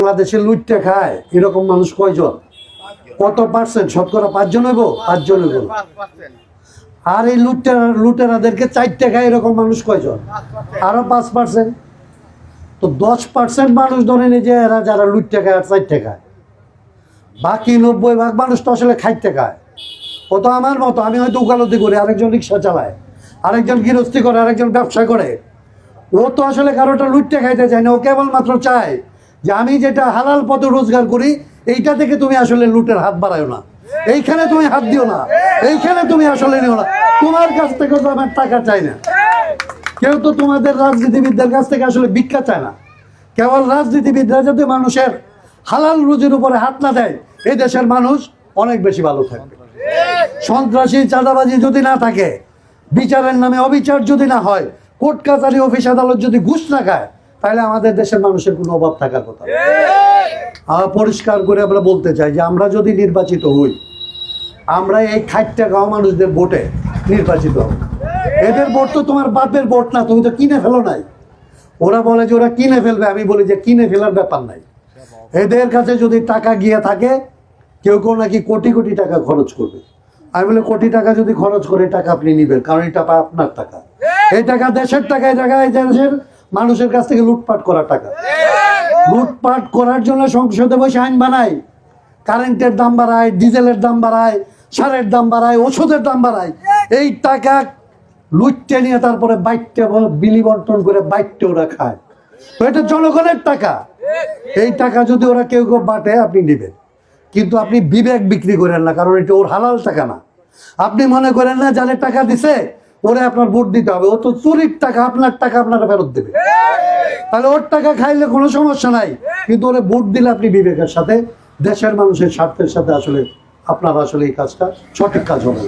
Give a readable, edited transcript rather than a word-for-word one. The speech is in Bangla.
বাংলাদেশে লুটতে খায় এরকম মানুষ কয়জন? কত পার্সেন্ট? শতকরা 5 জন হইব? 5 জন হইব। আর এই লুটেরাদেরকে 4 খায় এরকম মানুষ কয়জন? আরো 5%। তো 10% মানুষ ধরে নিয়ে যে এরা যারা লুটতে খায় আর 4 খায়, বাকি 90% মানুষ তো আসলে খাইতে খায়। ও তো আমার মতো, আমি হয়তো উকালতি করি, আরেকজন রিক্সা চালায়, আরেকজন গৃহস্থী করে, আরেকজন ব্যবসা করে। ও তো আসলে কারোটা লুটতে খাইতে চায় না, ও কেবলমাত্র চায় যে আমি যেটা হালাল পথে রোজগার করি এইটা থেকে তুমি আসলে লুটের হাত বাড়ায়ো না, এইখানে তুমি হাত দিও না, এইখানে তুমি আসলে নিও না। তোমার কাছ থেকে তো আমার টাকা চাই না। কেউ তো তোমাদের রাজনীতিবিদদের কাছ থেকে আসলে ভিক্ষা চায় না। কেবল রাজনীতিবিদরা যদি মানুষের হালাল রুজির উপরে হাত না দেয়, এই দেশের মানুষ অনেক বেশি ভালো থাকবে। সন্ত্রাসী চাঁদাবাজি যদি না থাকে, বিচারের নামে অবিচার যদি না হয়, কোর্ট কাছারি অফিস আদালত যদি ঘুষ না খায়, তাহলে আমাদের দেশের মানুষের কোনো অভাব থাকার কথা। আমরা পরিষ্কার করে আমরা বলতে চাই যে আমরা যদি নির্বাচিত হই, আমরা এই খাইটটা গাঁও মানুষদের ভোটে নির্বাচিত হব। এদের ভোট তো তোমার বাপের ভোট না, তুমি তো কিনে ফেলো নাই। ওরা বলে যে ওরা কিনে ফেলবে, আমি বলি যে কিনে ফেলার ব্যাপার নাই। এদের কাছে যদি টাকা গিয়ে থাকে, কেউ কেউ নাকি কোটি কোটি টাকা খরচ করবে। আমি বলি কোটি টাকা যদি খরচ করে টাকা আপনি নিবেন, কারণ এটা আপনার টাকা। এই টাকা দেশের টাকা, এই টাকা এই দেশের মানুষের কাছ থেকে লুটপাট করা টাকা। লুটপাট করার জন্য সংসদে বসে আইন বানায়, কারেন্টের দাম বাড়ায়, ডিজেলের দাম বাড়ায়, সারের দাম বাড়ায়, ওষুধের দাম বাড়ায়। এই টাকা লুটতে নিয়ে তারপরে বাইটে বিলি বন্টন করে বাইটে ওরা খায়। তো এটা জনগণের টাকা। এই টাকা যদি ওরা কেউ কেউ বাটে, আপনি নেবেন, কিন্তু আপনি বিবেক বিক্রি করেন না, কারণ এটা ওর হালাল টাকা না। আপনি মনে করেন না যাদের টাকা দিছে ওরে আপনার ভোট দিতে হবে, ও তো চুরির টাকা, আপনার টাকা আপনারা ফেরত দেবে। তাহলে ওর টাকা খাইলে কোনো সমস্যা নাই, কিন্তু ওরে ভোট দিলে আপনি বিবেকের সাথে, দেশের মানুষের স্বার্থের সাথে আসলে আপনার আসলে এই কাজটা সঠিক কাজ হবে।